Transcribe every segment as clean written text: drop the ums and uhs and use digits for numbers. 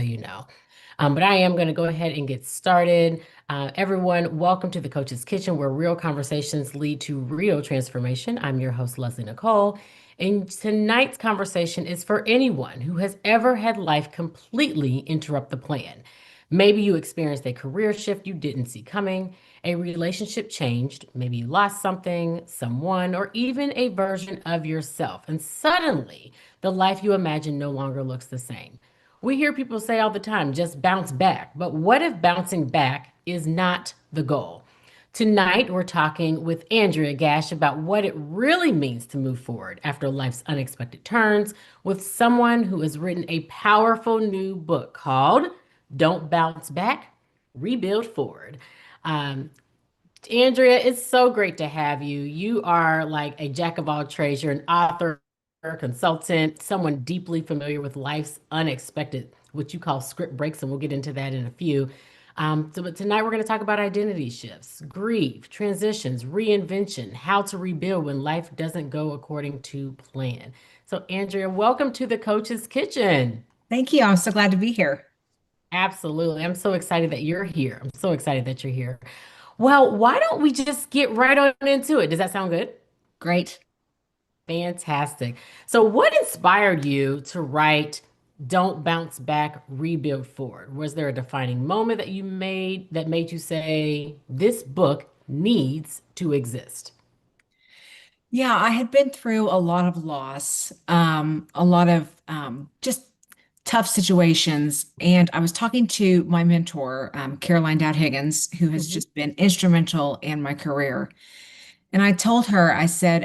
you know. But I am going to go ahead and get started. Everyone, welcome to the Coach's Kitchen, where real conversations lead to real transformation. I'm your host, Leslie Nicole. And tonight's conversation is for anyone who has ever had life completely interrupt the plan. Maybe you experienced a career shift you didn't see coming, a relationship changed, maybe you lost something, someone, or even a version of yourself. And suddenly, the life you imagined no longer looks the same. We hear people say all the time, just bounce back. But what if bouncing back is not the goal? Tonight, we're talking with Andrea Gash about what it really means to move forward after life's unexpected turns with someone who has written a powerful new book called Don't Bounce Back, Rebuild Forward. Um, Andrea, it's so great to have you. You are like a jack of all trades. You're an author, consultant, someone deeply familiar with life's unexpected, what you call script breaks, and we'll get into that in a few. But tonight we're going to talk about identity shifts, grief, transitions, reinvention, how to rebuild when life doesn't go according to plan. So, Andrea, welcome to the Coach's Kitchen. Thank you. I'm so glad to be here. Absolutely. I'm so excited that you're here. I'm so excited that you're here. Well, why don't we just get right on into it? Does that sound good? Great. Fantastic. So, what inspired you to write Don't Bounce Back, Rebuild Forward? Was there a defining moment that you made that made you say, this book needs to exist? Yeah, I had been through a lot of loss, a lot of just tough situations. And I was talking to my mentor, Caroline Dowd Higgins, who has Mhm. just been instrumental in my career. And I told her, I said,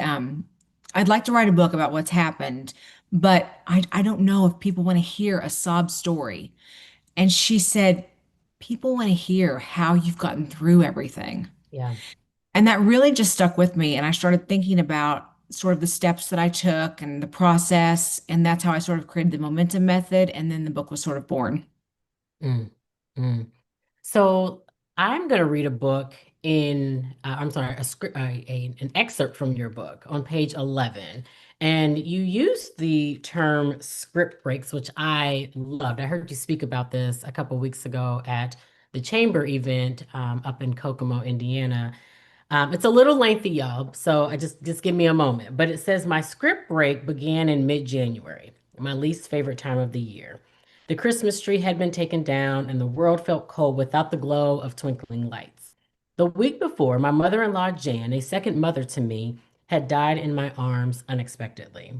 I'd like to write a book about what's happened, but I don't know if people want to hear a sob story. And she said, people want to hear how you've gotten through everything. Yeah. And that really just stuck with me. And I started thinking about sort of the steps that I took and the process. And that's how I sort of created the momentum method. And then the book was sort of born. Mm, mm. So I'm going to read a book I'm sorry, a script, an excerpt from your book on page 11. And you used the term script breaks, which I loved. I heard you speak about this a couple weeks ago at the chamber event up in Kokomo, Indiana. It's a little lengthy, y'all, so just give me a moment. But it says my script break began in mid-January, my least favorite time of the year. The Christmas tree had been taken down, and the world felt cold without the glow of twinkling lights. The week before, my mother-in-law, Jan, a second mother to me, had died in my arms unexpectedly.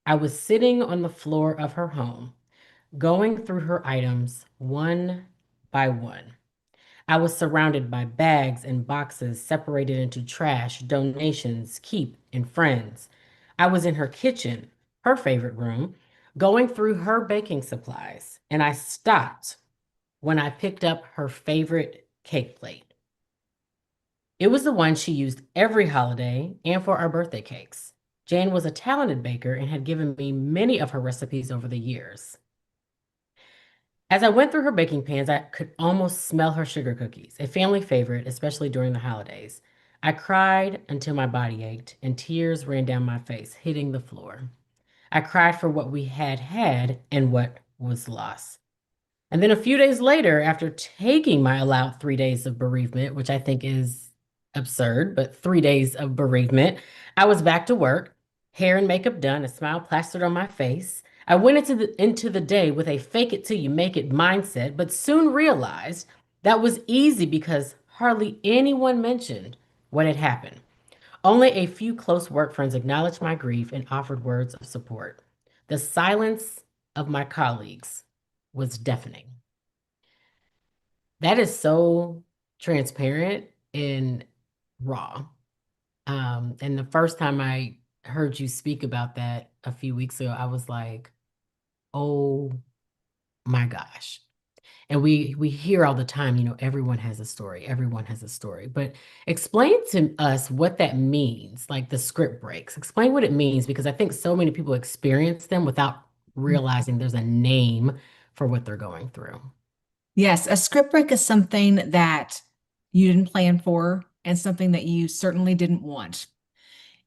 I was sitting on the floor of her home, going through her items one by one. I was surrounded by bags and boxes separated into trash, donations, keep, and friends. I was in her kitchen, her favorite room, going through her baking supplies, and I stopped when I picked up her favorite cake plate. It was the one she used every holiday and for our birthday cakes. Jane was a talented baker and had given me many of her recipes over the years. As I went through her baking pans, I could almost smell her sugar cookies, a family favorite, especially during the holidays. I cried until my body ached and tears ran down my face, hitting the floor. I cried for what we had had and what was lost. And then a few days later, after taking my allowed 3 days of bereavement, which I think is absurd, but 3 days of bereavement, I was back to work, hair and makeup done, a smile plastered on my face. I went into the day with a fake it till you make it mindset, but soon realized that was easy because hardly anyone mentioned what had happened. Only a few close work friends acknowledged my grief and offered words of support. The silence of my colleagues was deafening. That is so transparent and raw. And the first time I heard you speak about that a few weeks ago, I was like, oh my gosh. And we hear all the time, everyone has a story, everyone has a story. But explain to us what that means, like the script breaks. Explain what it means because I think so many people experience them without realizing there's a name for what they're going through. Yes, a script break is something that you didn't plan for and something that you certainly didn't want.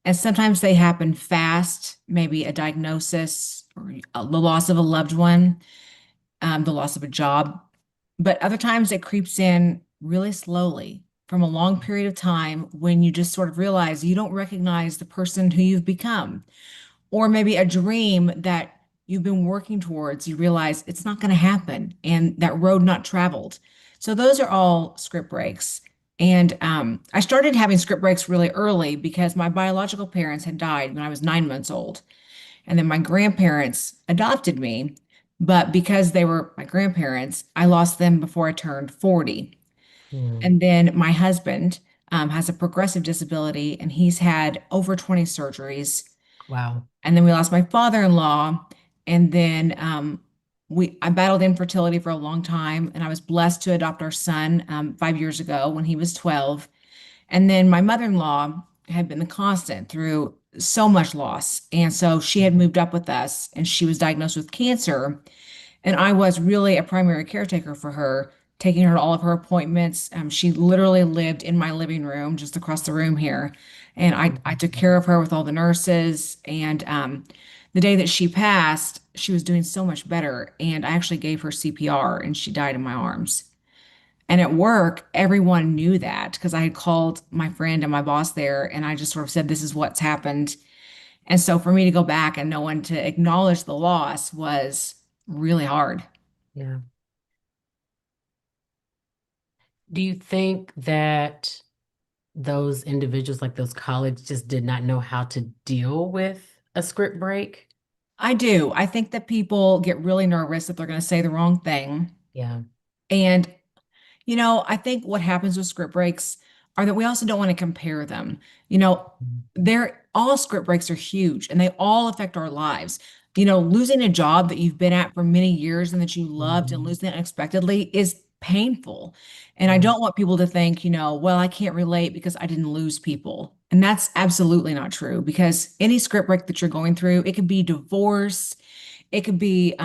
And sometimes they happen fast, maybe a diagnosis or the loss of a loved one. the loss of a job, but other times it creeps in really slowly from a long period of time when you just sort of realize you don't recognize the person who you've become, or maybe a dream that you've been working towards, you realize it's not going to happen and that road not traveled. So those are all script breaks. And I started having script breaks really early because my biological parents had died when I was 9 months old. And then my grandparents adopted me. But because they were my grandparents, I lost them before I turned 40. Mm. And then my husband has a progressive disability and he's had over 20 surgeries. Wow. And then we lost my father-in-law. And then I battled infertility for a long time. And I was blessed to adopt our son 5 years ago when he was 12. And then my mother-in-law had been the constant through so much loss. And so she had moved up with us and she was diagnosed with cancer. And I was really a primary caretaker for her, taking her to all of her appointments. She literally lived in my living room, just across the room here. And I took care of her with all the nurses. And the day that she passed, she was doing so much better. And I actually gave her CPR and she died in my arms. And at work, everyone knew that because I had called my friend and my boss there, and I just sort of said, "This is what's happened." And so for me to go back and no one to acknowledge the loss was really hard. Yeah. Do you think that those individuals, like those colleagues, just did not know how to deal with a script break? I do. I think that people get really nervous if they're going to say the wrong thing. Yeah. And I think what happens with script breaks are that we also don't want to compare them. You know, they're all script breaks are huge and they all affect our lives. Losing a job that you've been at for many years and that you loved and Mhm. losing it unexpectedly is painful. And I Yeah. don't want people to think, well, I can't relate because I didn't lose people. And that's absolutely not true because any script break that you're going through, it could be divorce, it could be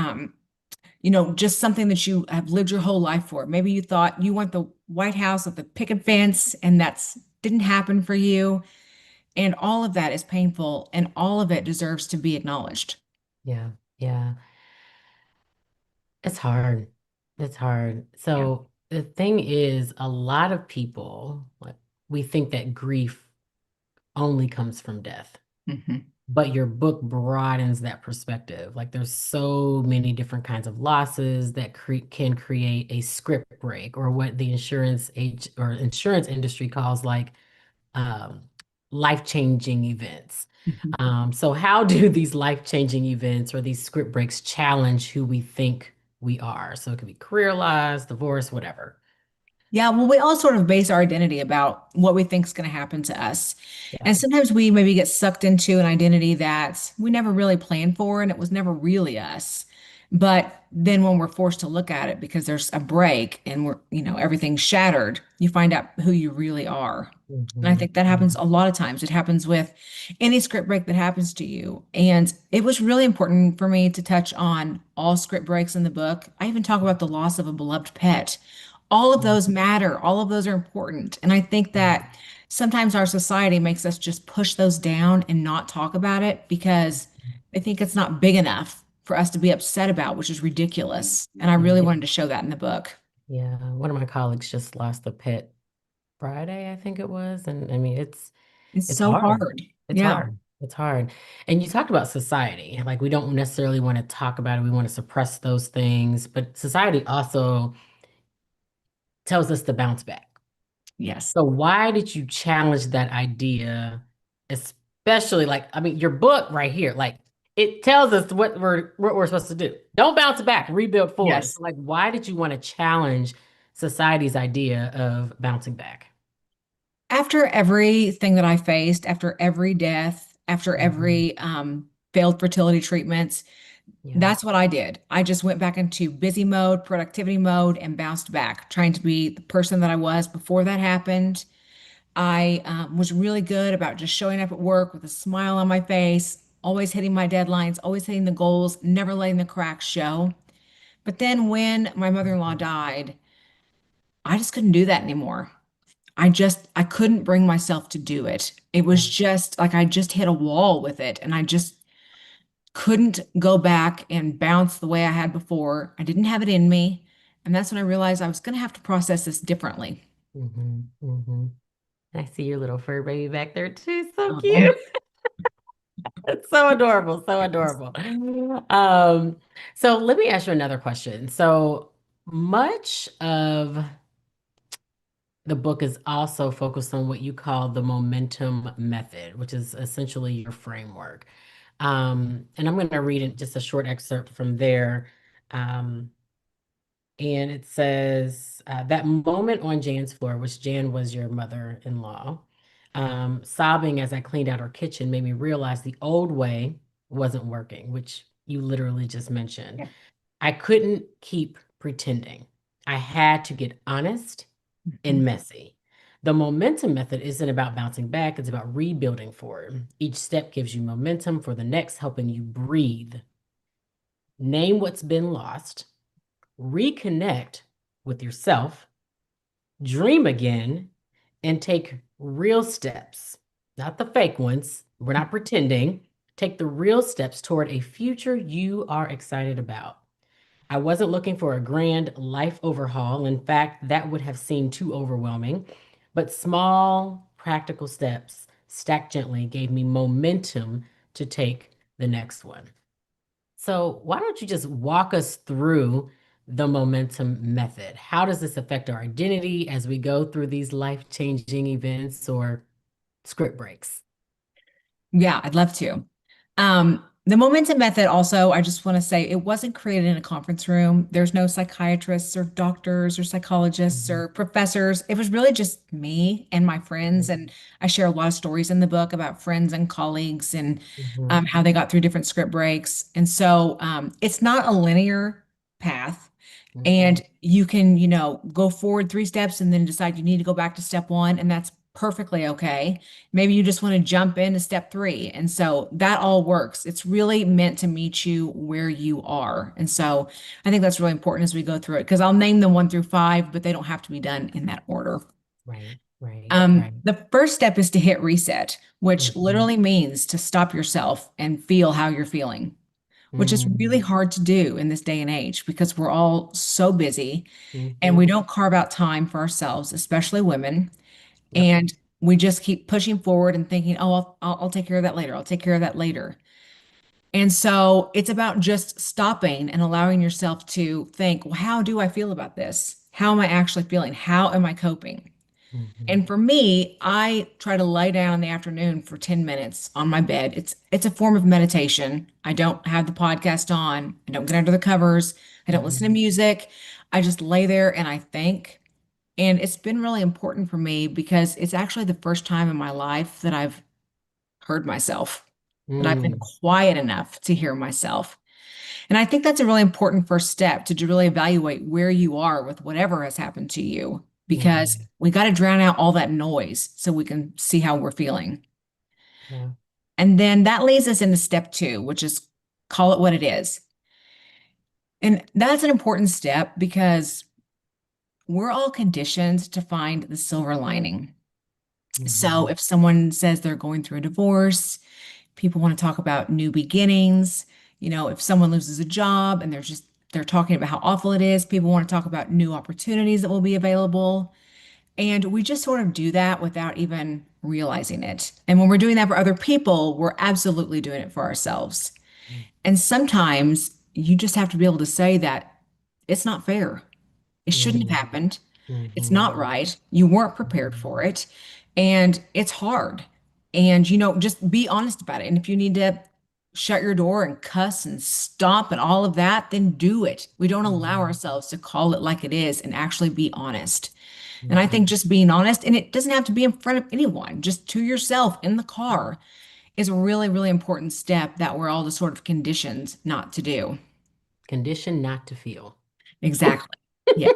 just something that you have lived your whole life for. Maybe you thought you want the White House with the picket fence, and that's didn't happen for you. And all of that is painful, and all of it deserves to be acknowledged. Yeah. Yeah. It's hard. It's hard. Yeah. So the thing is, a lot of people, like, we think that grief only comes from death. Hmm. But your book broadens that perspective. Like there's so many different kinds of losses that can create a script break, or what the insurance age or insurance industry calls like um, life-changing events. Mhm. So how do these life-changing events or these script breaks challenge who we think we are? So it could be career loss, divorce, whatever. Yeah, well, we all sort of base our identity about what we think is going to happen to us. Yeah. And sometimes we maybe get sucked into an identity that we never really planned for and it was never really us. But then when we're forced to look at it because there's a break and everything's shattered, you find out who you really are. And I Mhm. think that happens a lot of times. It happens with any script break that happens to you. And it was really important for me to touch on all script breaks in the book. I even talk about the loss of a beloved pet. All of Mhm. those matter. All of those are important. And I think that sometimes our society makes us just push those down and not talk about it because they think it's not big enough for us to be upset about, which is ridiculous. And I really Yeah. wanted to show that in the book. Yeah. One of my colleagues just lost a pet Friday, I think it was. And I mean, It's it's so hard. hard. It's Yeah. hard. It's hard. And you talked about society. Like we don't necessarily want to talk about it. We want to suppress those things, but society also tells us to bounce back. Yes. So why did you challenge that idea, especially like, I mean, your book right here, like it tells us what we're supposed to do. Don't bounce back, rebuild forward. Yes. So, like, why did you want to challenge society's idea of bouncing back? After everything that I faced, after every death, after Mhm. every failed fertility treatments, Yeah. that's what I did. I just went back into busy mode, productivity mode, and bounced back, trying to be the person that I was before that happened. I was really good about just showing up at work with a smile on my face, always hitting my deadlines, always hitting the goals, never letting the cracks show. But then when my mother-in-law died, I just couldn't do that anymore. I couldn't bring myself to do it. It Yeah. was just like I just hit a wall with it. And couldn't go back and bounce the way I had before. I didn't have it in me. And that's when I realized I was going to have to process this differently. Hmm. Hmm. I see your little fur baby back there too. So Oh. cute. It's so adorable, so adorable. Um, so let me ask you another question. So much of the book is also focused on what you call the momentum method, which is essentially your framework. And I'm going to read just a short excerpt from there. Um, and it says, that moment on Jan's floor, which Jan was your mother-in-law, sobbing as I cleaned out her kitchen made me realize the old way wasn't working, which you literally just mentioned. Yeah. I couldn't keep pretending. I had to get honest and Mhm. messy. The momentum method isn't about bouncing back, it's about rebuilding forward. Each step gives you momentum for the next, helping you breathe, name what's been lost, reconnect with yourself, dream again, and take real steps, not the fake ones. We're not pretending. Take the real steps toward a future you are excited about. I wasn't looking for a grand life overhaul. In fact, that would have seemed too overwhelming. But small, practical steps stacked gently gave me momentum to take the next one. So, why don't you just walk us through the momentum method? How does this affect our identity as we go through these life-changing events or script breaks? Yeah, I'd love to. The momentum method also, I just want to say it wasn't created in a conference room. There's no psychiatrists or doctors or psychologists Mhm. or professors. It was really just me and my friends. And I share a lot of stories in the book about friends and colleagues and Mhm. how they got through different script breaks. And so it's not a linear path. And Mhm. you can, go forward 3 steps and then decide you need to go back to step one, and that's perfectly okay. Maybe you just want to jump into step three. And so that all works. It's really meant to meet you where you are. And so I think that's really important as we go through it because I'll name them 1 through 5, but they don't have to be done in that order. Right, right, right. The first step is to hit reset, which Mhm. literally means to stop yourself and feel how you're feeling, which is really Mm. hard to do in this day and age because we're all so busy and we Mhm. don't carve out time for ourselves, especially women. Yep. And we just keep pushing forward and thinking, oh, I'll take care of that later. I'll take care of that later. And so it's about just stopping and allowing yourself to think, well, how do I feel about this? How am I actually feeling? How am I coping? Mhm. And for me, I try to lie down in the afternoon for 10 minutes on my bed. It's a form of meditation. I don't have the podcast on. I don't get under the covers. I don't listen to Mhm. music. I just lay there and I think. And it's been really important for me because it's actually the first time in my life that I've heard myself, that I've been Mm. quiet enough to hear myself. And I think that's a really important first step to really evaluate where you are with whatever has happened to you, because Mhm. we got to drown out all that noise so we can see how we're feeling. Yeah. And then that leads us into step two, which is call it what it is. And that's an important step because we're all conditioned to find the silver lining. So Mhm. if someone says they're going through a divorce, people want to talk about new beginnings. If someone loses a job and they're talking about how awful it is, people want to talk about new opportunities that will be available. And we just sort of do that without even realizing it. And when we're doing that for other people, we're absolutely doing it for ourselves. And sometimes you just have to be able to say that it's not fair. It shouldn't have Mhm. happened. It's not Mhm. right. You weren't prepared for Mhm. it. And it's hard. And, just be honest about it. And if you need to shut your door and cuss and stomp and all of that, then do it. We don't allow Mhm. ourselves to call it like it is and actually be honest. And I think Mhm. just being honest, and it doesn't have to be in front of anyone, just to yourself in the car, is a really, really important step that we're all just sort of conditioned not to do. Condition not to feel. Exactly. Yeah.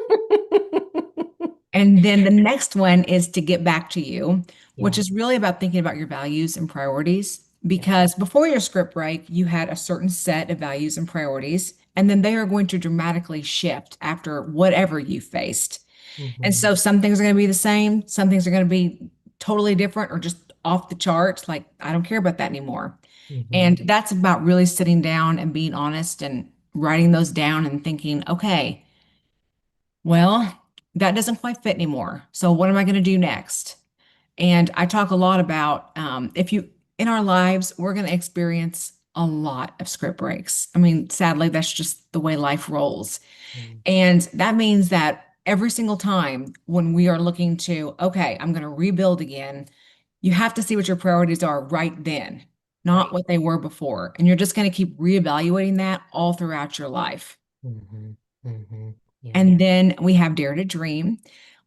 And then the next one is to get back to you, which Yeah. is really about thinking about your values and priorities. Yeah. Because before your script break, you had a certain set of values and priorities, and then they are going to dramatically shift after whatever you faced. And Mhm. so some things are going to be the same, some things are going to be totally different or just off the charts. Like, I don't care about that anymore. Hmm. And that's about really sitting down and being honest and writing those down and thinking, okay, well, that doesn't quite fit anymore. So what am I going to do next? And I talk a lot about if you in our lives, we're going to experience a lot of script breaks. I mean, sadly, that's just the way life rolls. And that means that every single time when we are looking to, okay, I'm going to rebuild again, you have to see what your priorities are right then, not Right. what they were before. And you're just going to keep reevaluating that all throughout your life. Hmm. Hmm. Yeah. And then we have Dare to Dream,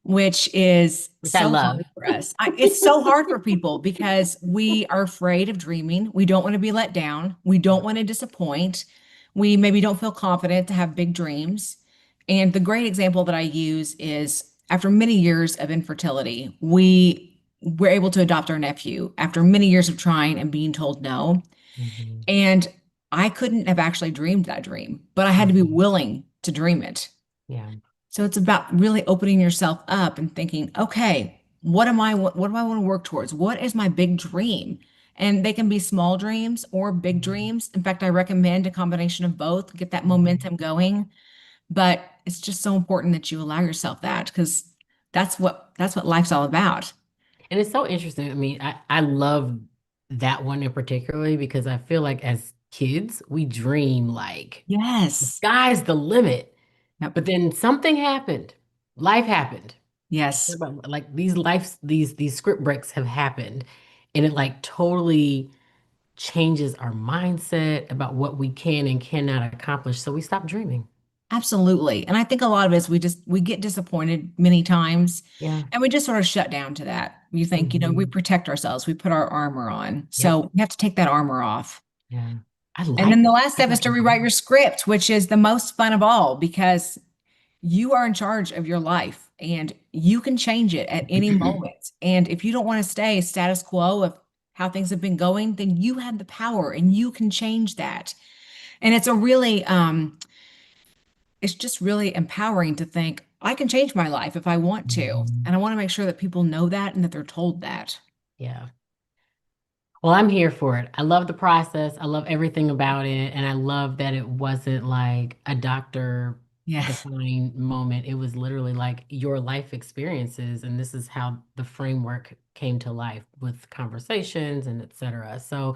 which is Which I so love. hard for us. It's so hard for people because we are afraid of dreaming. We don't want to be let down. We don't want to disappoint. We maybe don't feel confident to have big dreams. And the great example that I use is after many years of infertility, we were able to adopt our nephew after many years of trying and being told no. Hmm. And I couldn't have actually dreamed that dream, but I had to be Hmm. willing to dream it. Yeah. So it's about really opening yourself up and thinking, okay, what do I want to work towards? What is my big dream? And they can be small dreams or big Hmm. dreams. In fact, I recommend a combination of both, get that Hmm. momentum going. But it's just so important that you allow yourself that because that's what life's all about. And it's so interesting. I mean, I love that one in particularly because I feel like as kids, we dream like the Yes. sky's the limit. Yep. But then something happened. Life happened. Yes. Like these script breaks have happened. And it like totally changes our mindset about what we can and cannot accomplish. So we stop dreaming. Absolutely. And I think a lot of us, we get disappointed many times Yeah. and we just sort of shut down to that. You think, we Hmm. protect ourselves, we put our armor on. Yep. So we have to take that armor off. Yeah. I And like then the that. last I step is like to that. rewrite your script, which is the most fun of all because you are in charge of your life and you can change it at any moment. And if you don't want to stay status quo of how things have been going, then you have the power and you can change that. And it's just really empowering to think I can change my life if I want to. Mhm. And I want to make sure that people know that and that they're told that. Yeah. Well, I'm here for it. I love the process. I love everything about it. And I love that it wasn't like a doctor Yes, defined moment. It was literally like your life experiences. And this is how the framework came to life with conversations and et cetera. So,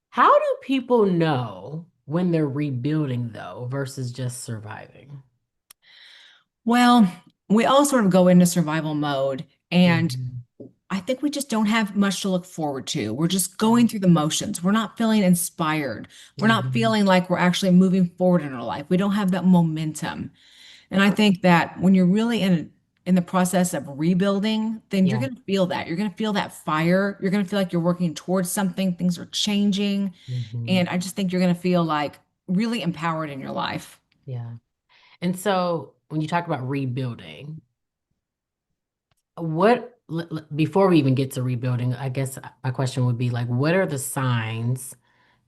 how do people know when they're rebuilding, though, versus just surviving? well, we all sort of go into survival mode, and Mhm. I think we just don't have much to look forward to. We're just Yeah. going through the motions. We're not feeling inspired. We're not Mhm. feeling like we're actually moving forward in our life. We don't have that momentum. And I think that when you're really in the process of rebuilding, then you're Yeah. going to feel that. You're going to feel that fire. You're going to feel like you're working towards something. Things are changing. Mhm. And I just think you're going to feel like really empowered in your life. Yeah. And so when you talk about rebuilding, before we even get to rebuilding, I guess my question would be like, what are the signs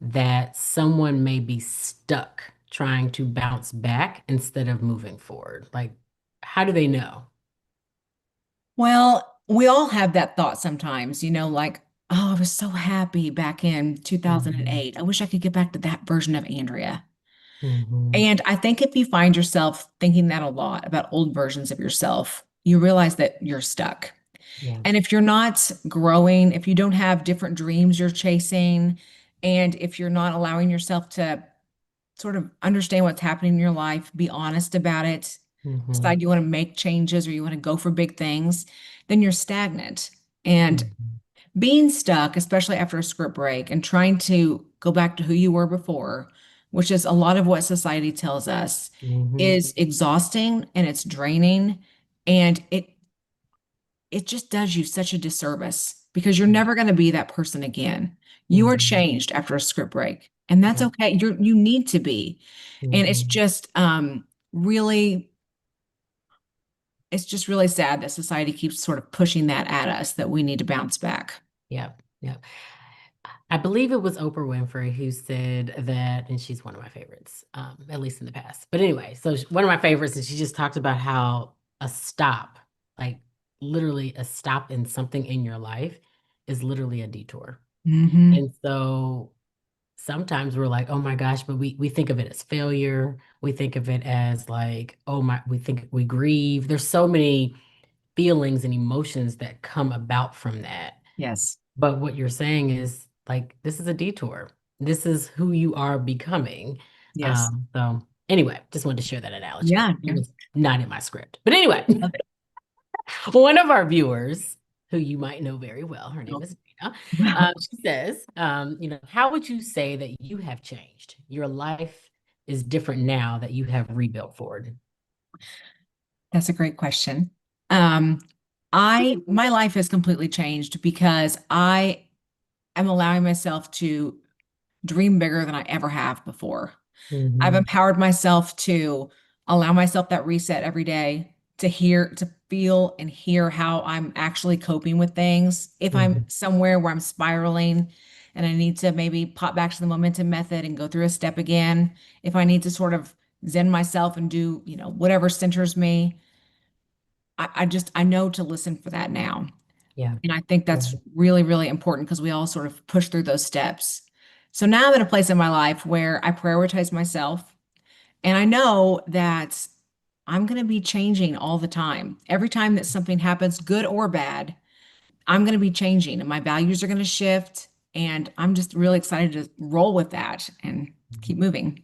that someone may be stuck trying to bounce back instead of moving forward? Like, how do they know? Well, we all have that thought sometimes, like, oh, I was so happy back in Hmm. 2008. I wish I could get back to that version of Andrea. Hmm. And I think if you find yourself thinking that a lot about old versions of yourself, you realize that you're stuck. Yeah. And if you're not growing, if you don't have different dreams you're chasing, and if you're not allowing yourself to sort of understand what's happening in your life, be honest about it, Hmm. decide you want to make changes or you want to go for big things, then you're stagnant. And Hmm. being stuck, especially after a script break and trying to go back to who you were before, which is a lot of what society tells us, Hmm. is exhausting and it's draining. And it just does you such a disservice because you're never going to be that person again. You are Hmm. changed after a script break, and that's Yeah. okay. You need to be. And Hmm. really it's just really sad that society keeps sort of pushing that at us that we need to bounce back. Yeah. Yeah. I believe it was Oprah Winfrey who said that, and she's one of my favorites, at least in the past. But anyway, so one of my favorites, and she just talked about how a stop, like literally a stop in something in your life, is literally a detour. Hmm. And so sometimes we're like, oh my gosh, but we think of it as failure. We think of it as like, oh my, we think we grieve. There's so many feelings and emotions that come about from that. Yes. But what you're saying is like, this is a detour. This is who you are becoming. Yes. So anyway, just wanted to share that analogy. Yeah. It Yeah. was not in my script. But anyway, Love it. one of our viewers, who you might know very well, her name Oh, is Dina, wow. she says, how would you say that you have changed? Your life is different now that you have rebuilt forward. That's a great question. Um, my life has completely changed because I am allowing myself to dream bigger than I ever have before. I've Hmm. empowered myself to allow myself that reset every day, to hear, to feel and hear how I'm actually coping with things. If I'm Hmm. somewhere where I'm spiraling and I need to maybe pop back to the momentum method and go through a step again, if I need to sort of zen myself and do, whatever centers me, I know to listen for that now. Yeah. And I think Yeah. that's really, really important because we all sort of push through those steps. So now I'm at a place in my life where I prioritize myself. And I know that I'm going to be changing all the time. Every time that something happens, good or bad, I'm going to be changing and my values are going to shift. And I'm just really excited to roll with that and keep moving.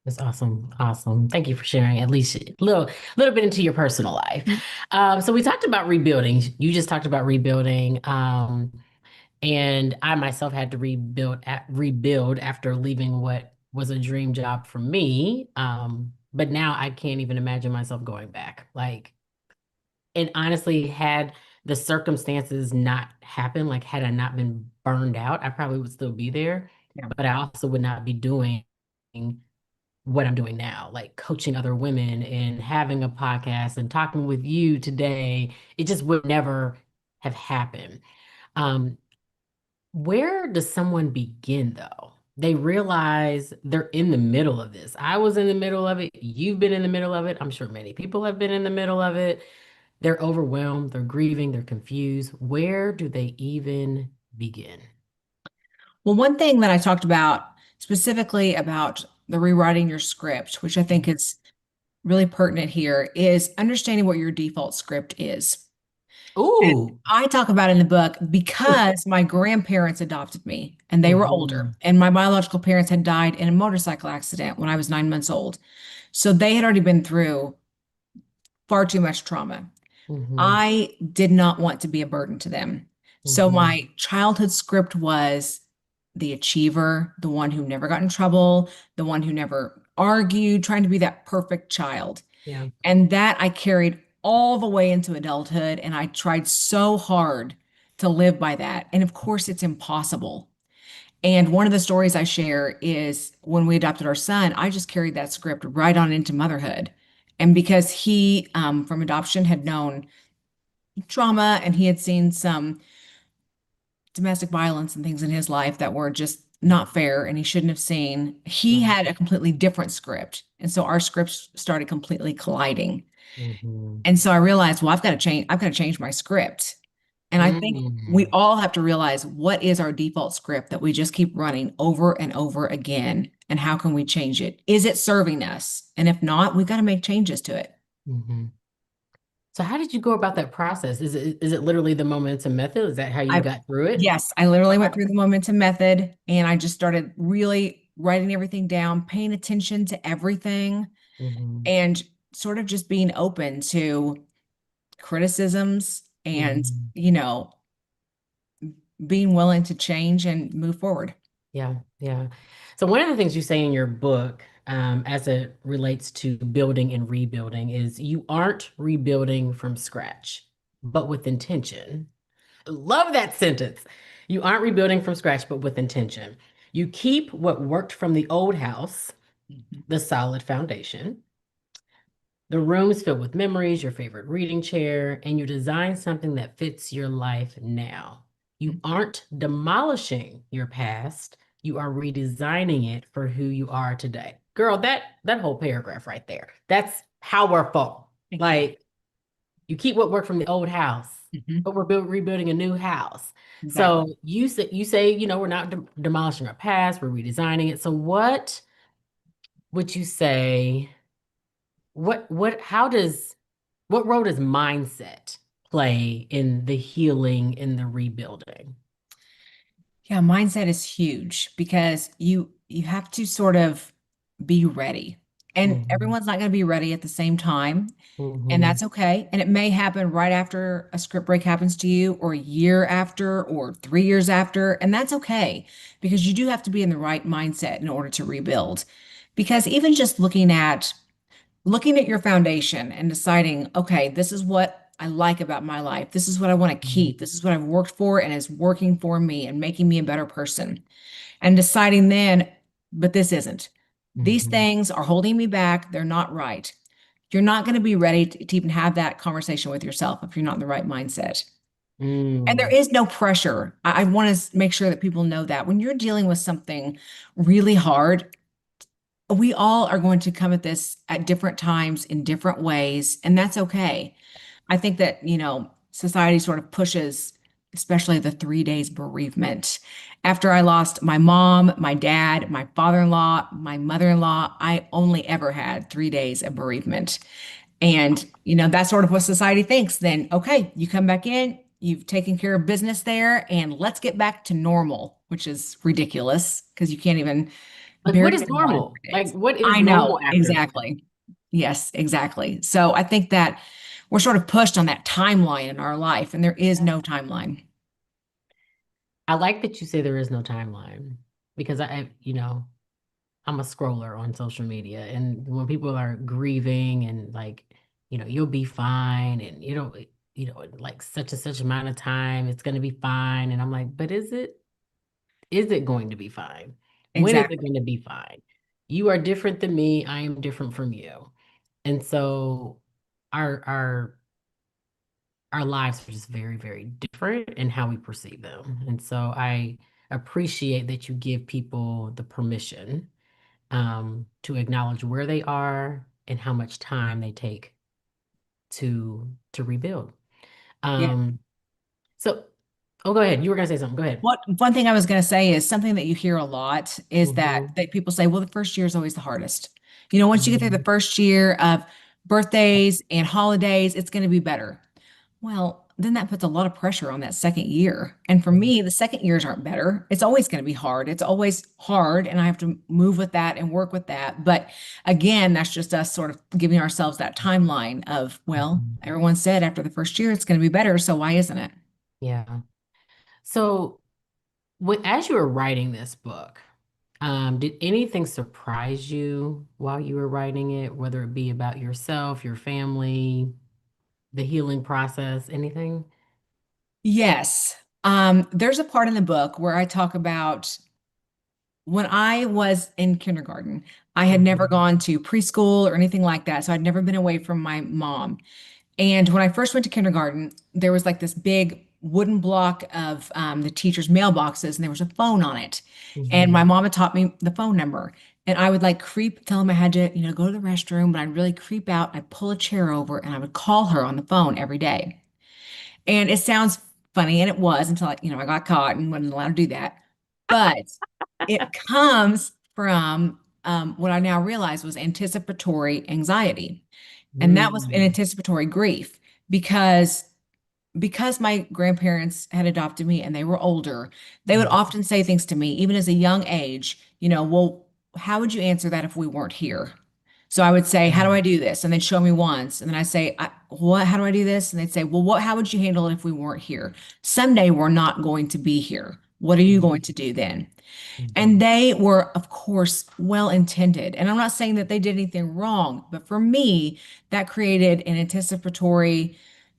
That's awesome. Awesome. Thank you for sharing at least a little bit into your personal life. So we talked about rebuilding. You just talked about rebuilding. And I myself had to rebuild after leaving what was a dream job for me. But now I can't even imagine myself going back. Like, and honestly, had the circumstances not happened, like had I not been burned out, I probably would still be there. Yeah. But I also would not be doing what I'm doing now, like coaching other women and having a podcast and talking with you today. It just would never have happened. Um, where does someone begin though? They realize they're in the middle of this. I was in the middle of it. You've been in the middle of it. I'm sure many people have been in the middle of it. They're overwhelmed, they're grieving, they're confused. Where do they even begin? Well, one thing that I talked about specifically about the rewriting your script, which I think is really pertinent here, is understanding what your default script is. And Ooh. I talk about in the book because my grandparents adopted me and they were older, Hmm. and my biological parents had died in a motorcycle accident when I was 9 months old. So they had already been through far too much trauma. Hmm. I did not want to be a burden to them. So Hmm. my childhood script was the achiever, the one who never got in trouble, the one who never argued, trying to be that perfect child. Yeah. And that I carried all the way into adulthood. And I tried so hard to live by that. And of course, it's impossible. And one of the stories I share is when we adopted our son, I just carried that script right on into motherhood. And because he, from adoption, had known trauma and he had seen some domestic violence and things in his life that were just not fair and he shouldn't have seen, he Right. had a completely different script. And so our scripts started completely colliding. Hmm. And so I realized, well, I've got to change my script. And I think we Mm. all have to realize what is our default script that we just keep running over and over again, and how can we change it? Is it serving us? And if not, we've got to make changes to it. Hmm. So how did you go about that process? Is it literally the momentum method? Is that how you I, got through it? yes, I literally went Wow. through the momentum method and I just started really writing everything down, paying attention to everything, Hmm. and sort of just being open to criticisms and, Hmm. being willing to change and move forward. Yeah, yeah. So one of the things you say in your book, as it relates to building and rebuilding, is you aren't rebuilding from scratch, but with intention. Love that sentence. You aren't rebuilding from scratch, but with intention. You keep what worked from the old house, Mhm. the solid foundation. The room is filled with memories, your favorite reading chair, and you design something that fits your life now. You aren't demolishing your past, you are redesigning it for who you are today. Girl, that whole paragraph right there. That's powerful. Thank you. Like you keep what worked from the old house. Mhm. but we're rebuilding a new house. Exactly. So you say, we're not demolishing our past, we're redesigning it. So what would you say, what role does mindset play in the healing, in the rebuilding? Yeah, mindset is huge because you have to sort of be ready. And Hmm. everyone's not going to be ready at the same time, and Hmm. that's okay. And it may happen right after a script break happens to you, or a year after, or 3 years after, and that's okay because you do have to be in the right mindset in order to rebuild. Because even just looking at your foundation and deciding, okay, this is what I like about my life. This is what I want to keep. This is what I've worked for and is working for me and making me a better person. And deciding then, but this isn't. These Hmm. things are holding me back. They're not right. You're not going to be ready to even have that conversation with yourself if you're not in the right mindset. And there Mm. is no pressure. I want to make sure that people know that when you're dealing with something really hard, we all are going to come at this at different times in different ways, and that's okay. I think that, society sort of pushes, especially the 3 days bereavement. After I lost my mom, my dad, my father-in-law, my mother-in-law, I only ever had 3 days of bereavement. And, that's sort of what society thinks. Then, okay, you come back in, you've taken care of business there, and let's get back to normal, which is ridiculous because you can't even Like, what bury is someone in normal? 3 days. Like, what is I normal know, after that? exactly. Yes, exactly. So I think that we're sort of pushed on that timeline in our life, and there is no timeline. I like that you say there is no timeline because I'm a scroller on social media, and when people are grieving and like, you'll be fine, and in like such and such amount of time, it's going to be fine. And I'm like, but is it going to be fine? When is it Exactly. going to be fine? You are different than me. I am different from you. And so our our our lives are just very, very different in how we perceive them. And so I appreciate that you give people the permission to acknowledge where they are and how much time they take to rebuild. Yeah. Um, so, oh, go ahead. You were gonna say something. Go ahead. What one thing I was going to say is something that you hear a lot is that Hmm. people say, well, the first year is always the hardest. Once you get through the Hmm. first year of birthdays and holidays, it's going to be better. Well, then that puts a lot of pressure on that second year. And for me, the second years aren't better. It's always going to be hard. It's always hard, and I have to move with that and work with that. But again, that's just us sort of giving ourselves that timeline of, well, Hmm. everyone said after the first year it's going to be better, so why isn't it? Yeah. So, as you were writing this book, did anything surprise you while you were writing it, whether it be about yourself, your family, the healing process, anything? Yes. There's a part in the book where I talk about when I was in kindergarten. I had never Hmm. gone to preschool or anything like that, so I'd never been away from my mom. And when I first went to kindergarten, there was like this big wooden block of the teachers' mailboxes, and there was a phone on it. And my Hmm. mom had taught me the phone number. And I would like tell them I had to, go to the restroom, but I'd really creep out. I'd pull a chair over and I would call her on the phone every day. And it sounds funny, and it was until I got caught and wasn't allowed to do that. But it comes from what I now realize was anticipatory anxiety. And that was an Mm. anticipatory grief because my grandparents had adopted me and they were older, they would Mhm. often say things to me, even as a young age, well, how would you answer that if we weren't here? So I would say, how do I do this? And they'd show me once. And then I say, what, how do I do this? And they'd say, well, how would you handle it if we weren't here? Someday we're not going to be here. What are you going to do then? And Mhm. they were, of course, well intended. And I'm not saying that they did anything wrong, but for me, that created an anticipatory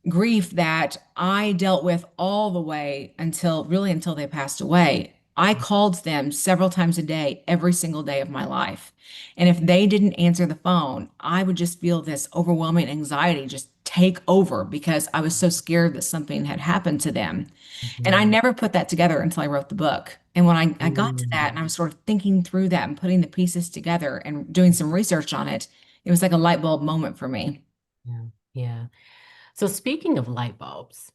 grief that I dealt with all the way until they passed away. I called them several times a day, every single day of my life. And if they didn't answer the phone, I would just feel this overwhelming anxiety just take over because I was so scared that something had happened to them. And I Mhm. never put that together until I wrote the book. And when I got to that and I Mm. was sort of thinking through that and putting the pieces together and doing some research on it, it was like a light bulb moment for me. Yeah. Yeah. So speaking of light bulbs,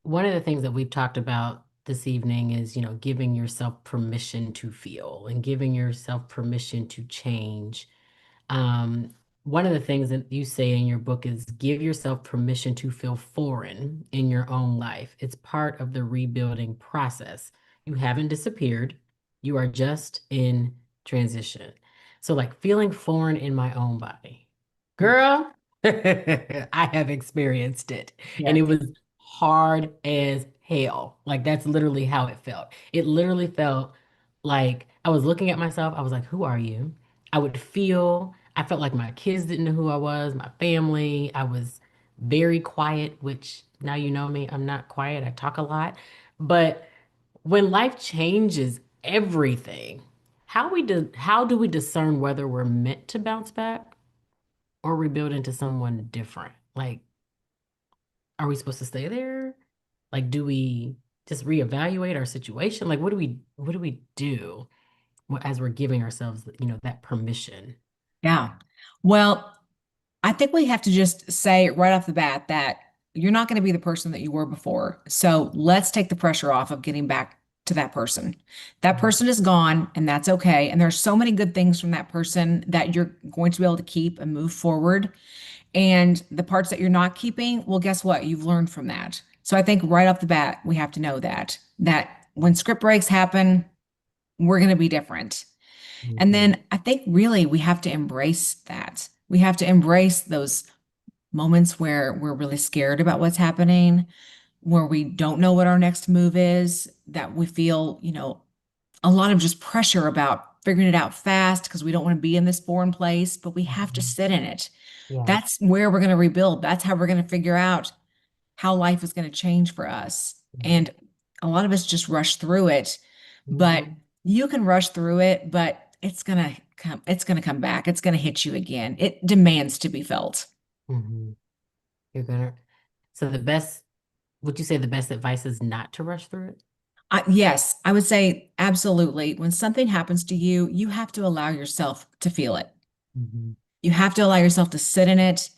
one of the things that we've talked about this evening is, giving yourself permission to feel and giving yourself permission to change. Um, One of the things that you say in your book is give yourself permission to feel foreign in your own life. It's part of the rebuilding process. You haven't disappeared, you are just in transition. So, like feeling foreign in my own body. Hmm. Girl, I have experienced it, and Yes. it was hard as hell. Like, that's literally how it felt. It literally felt like I was looking at myself, I was like, who are you? I felt like my kids didn't know who I was, my family. I was very quiet, which now you know me, I'm not quiet. I talk a lot. But when life changes everything, how do we discern whether we're meant to bounce back or rebuild into someone different? Like, are we supposed to stay there? Like, do we just reevaluate our situation? Like, what do we do as we're giving ourselves, that permission? Yeah. Well, I think we have to just say right off the bat that you're not going to be the person that you were before. So let's take the pressure off of getting back to that person. That person is gone, and that's okay. And there's so many good things from that person that you're going to be able to keep and move forward. And the parts that you're not keeping, well, guess what? You've learned from that. So I think right off the bat, we have to know that when script breaks happen, we're going to be different. And Mhm. then I think really we have to embrace that. We have to embrace those moments where we're really scared about what's happening, where we don't know what our next move is, that we feel, a lot of just pressure about figuring it out fast because we don't want to be in this foreign place, but we have to Mhm. sit in it. Yes. That's where we're going to rebuild. That's how we're going to figure out how life is going to change for us. Mhm. And a lot of us just rush through it, but Mhm. you can rush through it, but it's going to come back. It's going to hit you again. It demands to be felt. Mhm. You're gonna. So would you say the best advice is not to rush through it? Yes, I would say absolutely. When something happens to you, you have to allow yourself to feel it. Mhm. You have to allow yourself to sit in it.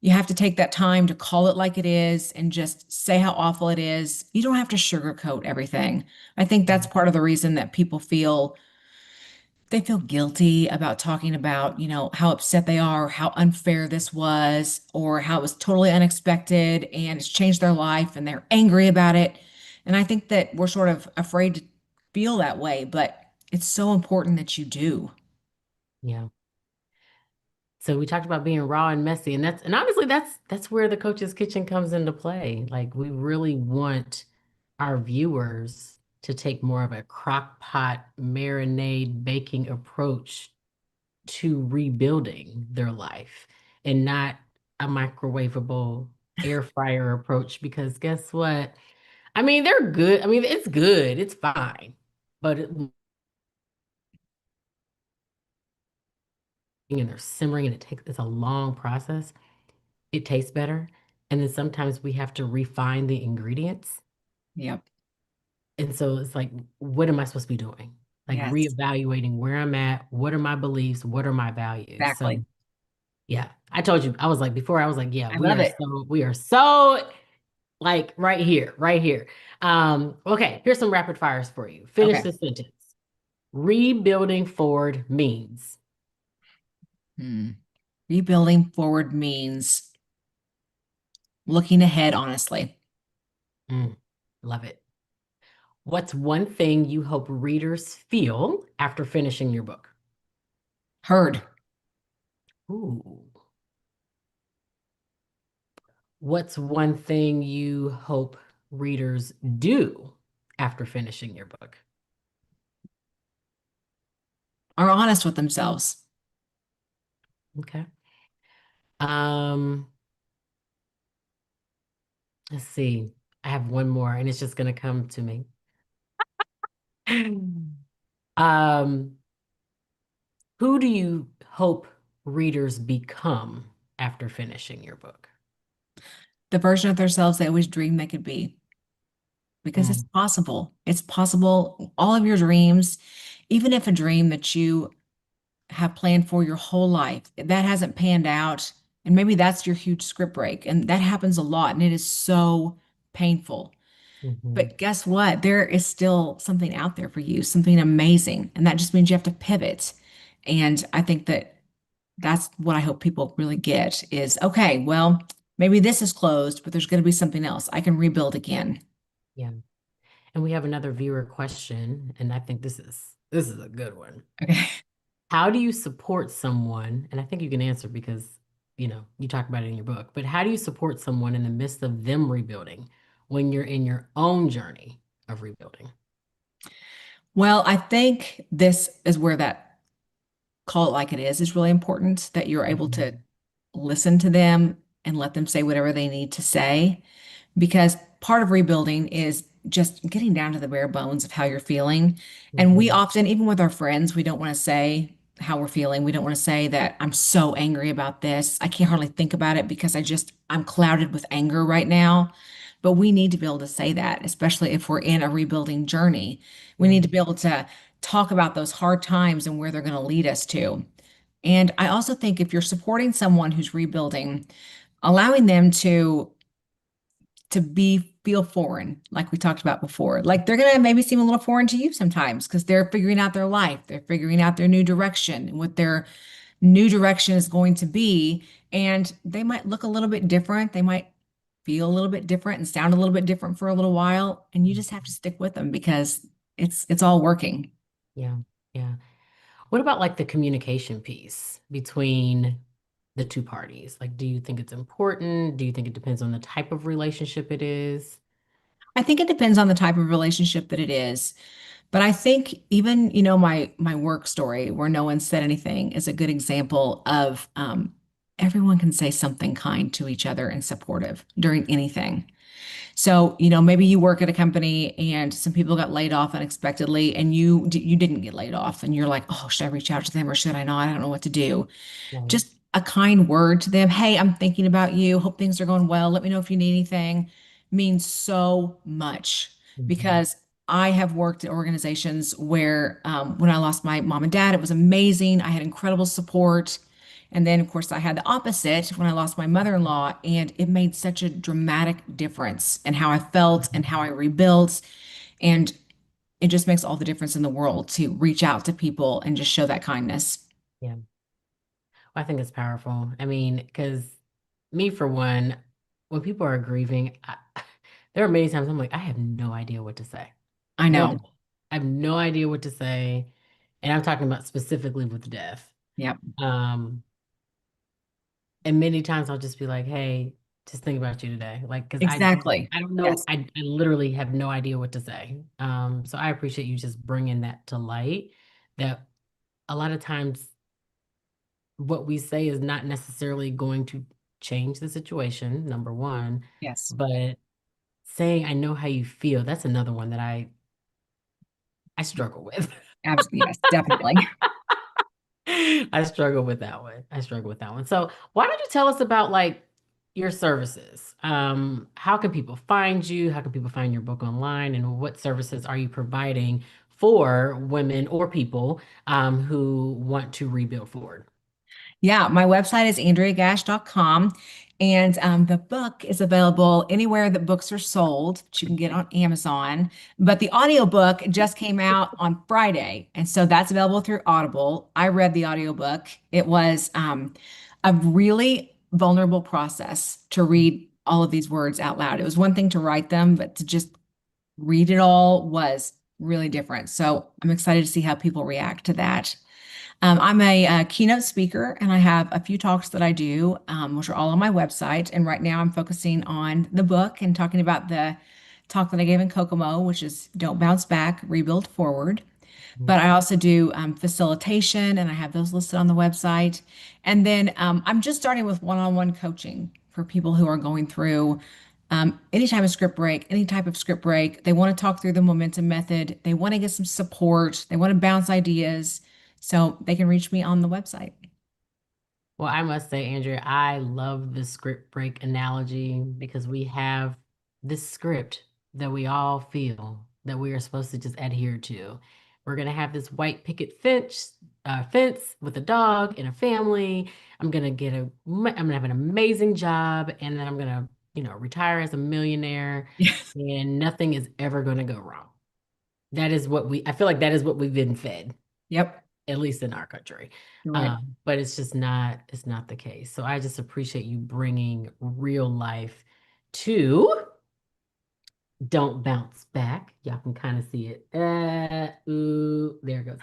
You have to take that time to call it like it is and just say how awful it is. You don't have to sugarcoat everything. I think that's part of the reason that people feel they feel guilty about talking about, how upset they are, how unfair this was, or how it was totally unexpected and it's changed their life and they're angry about it. And I think that we're sort of afraid to feel that way, but it's so important that you do. Yeah. So we talked about being raw and messy, and honestly, that's where the coach's kitchen comes into play. Like, we really want our viewers to take more of a crock pot marinade baking approach to rebuilding their life and not a microwavable air fryer approach, because guess what? I mean, they're good. I mean, it's good. It's fine. But and they're simmering and it's a long process. It tastes better. And then sometimes we have to refine the ingredients. Yep. And so it's like, what am I supposed to be doing? Like Yes, reevaluating where I'm at, what are my beliefs, what are my values? So exactly. yeah, I told you, I was like, before I was like, yeah, I love it. we are so like right here, right here. Okay, here's some rapid fires for you. Finish Okay. this sentence. Rebuilding forward means. Hmm. Rebuilding forward means looking ahead honestly. Mm, love it. What's one thing you hope readers feel after finishing your book? Heard. Ooh. What's one thing you hope readers do after finishing your book? Are honest with themselves. Okay. Um, let's see. I have one more and it's just gonna come to me. Um, who do you hope readers become after finishing your book? The version of themselves they always dreamed they could be. Because it's Mm, possible. It's possible. All of your dreams, even if a dream that you have planned for your whole life, that hasn't panned out, and maybe that's your huge script break, and that happens a lot, and it is so painful. Hmm. But guess what? There is still something out there for you, something amazing. And that just means you have to pivot. And I think that that's what I hope people really get is okay, well, maybe this is closed, but there's going to be something else. I can rebuild again. Yeah. And we have another viewer question, and I think this is a good one. Okay. How do you support someone? And I think you can answer because, you talk about it in your book, but how do you support someone in the midst of them rebuilding when you're in your own journey of rebuilding? Well, I think this is where that call it like it is really important that you're able to Mhm. listen to them and let them say whatever they need to say. Because part of rebuilding is just getting down to the bare bones of how you're feeling. And we Mhm. often, even with our friends, we don't want to say how we're feeling. We don't want to say that I'm so angry about this. I can't hardly think about it because I'm clouded with anger right now. But we need to be able to say that, especially if we're in a rebuilding journey. We Yeah. need to be able to talk about those hard times and where they're going to lead us to. And I also think if you're supporting someone who's rebuilding, allowing them to be feel foreign, like we talked about before. Like they're gonna maybe seem a little foreign to you sometimes because they're figuring out their life, they're figuring out their new direction, and what their new direction is going to be. And they might look a little bit different. They might feel a little bit different and sound a little bit different for a little while. And you just have to stick with them because it's all working. Yeah. Yeah. What about like the communication piece between the two parties? Like, do you think it's important? Do you think it depends on the type of relationship it is? I think it depends on the type of relationship that it is. But I think even, my work story where no one said anything is a good example of everyone can say something kind to each other and supportive during anything. So, maybe you work at a company and some people got laid off unexpectedly and you didn't get laid off and you're like, "Oh, should I reach out to them or should I not? I don't know what to do." Right. Just a kind word to them. Hey, I'm thinking about you. Hope things are going well. Let me know if you need anything. Means so much Mhm. because I have worked at organizations where when I lost my mom and dad, it was amazing. I had incredible support. And then, of course, I had the opposite when I lost my mother-in-law, and it made such a dramatic difference in how I felt and how I rebuilt. And it just makes all the difference in the world to reach out to people and just show that kindness. Yeah. I think it's powerful. I mean, because me, for one, when people are grieving, there are many times I'm like, I have no idea what to say. I I know. really, I have no idea what to say. And I'm talking about specifically with death. Yep. Um, and many times I'll just be like, hey, just think about you today. Like, because Exactly. I don't know, Yes. I literally have no idea what to say. So I appreciate you just bringing that to light, that a lot of times what we say is not necessarily going to change the situation, number one, Yes. but saying I know how you feel, that's another one that I struggle with. Absolutely. Yes, definitely. I struggle with that one. I struggle with that one. So why don't you tell us about like your services? How can people find you? How can people find your book online? And what services are you providing for women or people who want to rebuild forward? Yeah, my website is AndreaGash.com. And the book is available anywhere that books are sold, that you can get on Amazon. But the audiobook just came out on Friday. And so that's available through Audible. I read the audiobook. It was a really vulnerable process to read all of these words out loud. It was one thing to write them, but to just read it all was really different. So I'm excited to see how people react to that. I'm a keynote speaker, and I have a few talks that I do, which are all on my website. And right now, I'm focusing on the book and talking about the talk that I gave in Kokomo, which is Don't Bounce Back, Rebuild Forward. But I also do facilitation, and I have those listed on the website. And then I'm just starting with one-on-one coaching for people who are going through any type of script break, any type of script break. They want to talk through the momentum method. They want to get some support. They want to bounce ideas. So they can reach me on the website. Well, I must say, Andrea, I love the script break analogy because we have this script that we all feel that we are supposed to just adhere to. We're gonna have this white picket fence with a dog and a family. I'm gonna have an amazing job, and then I'm gonna retire as a millionaire Yeah. and nothing is ever going to go wrong. I feel like that is what we've been fed, Yep. at least in our country. You're right. But it's not the case. So I just appreciate you bringing real life to Don't Bounce Back. Y'all can kind of see it. Ooh, there it goes.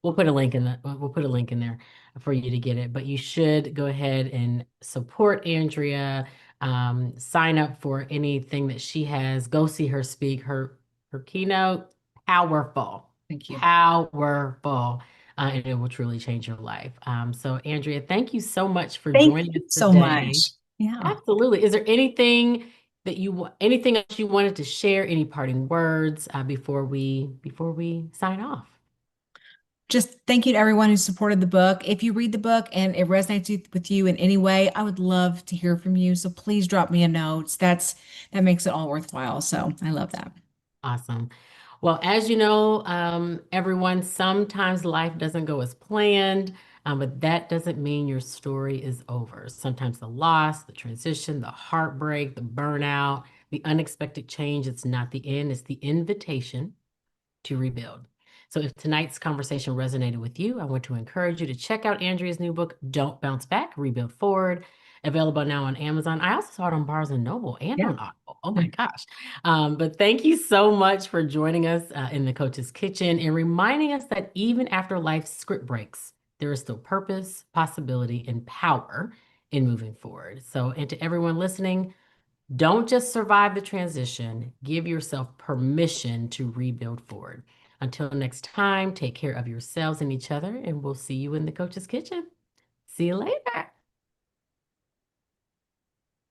We'll put a link in there for you to get it. But you should go ahead and support Andrea. Sign up for anything that she has. Go see her speak. Her keynote, powerful, Thank you. powerful, and it will truly change your life. So Andrea, thank you so much for Thank joining you us so today. much. Yeah. Absolutely. Is there anything else you wanted to share? Any parting words before we sign off? Just thank you to everyone who supported the book. If you read the book and it resonates with you in any way, I would love to hear from you. So please drop me a note. That makes it all worthwhile. So I love that. Awesome. Well, as you know, everyone, sometimes life doesn't go as planned, but that doesn't mean your story is over. Sometimes the loss, the transition, the heartbreak, the burnout, the unexpected change, it's not the end, it's the invitation to rebuild. So if tonight's conversation resonated with you, I want to encourage you to check out Andrea's new book, Don't Bounce Back, Rebuild Forward, available now on Amazon. I also saw it on Barnes and Noble and Yeah. on Audible. Oh my gosh. But thank you so much for joining us in the Coach's Kitchen and reminding us that even after life's script breaks, there is still purpose, possibility, and power in moving forward. So, and to everyone listening, don't just survive the transition, give yourself permission to rebuild forward. Until next time, take care of yourselves and each other, and we'll see you in the Coach's Kitchen. See you later.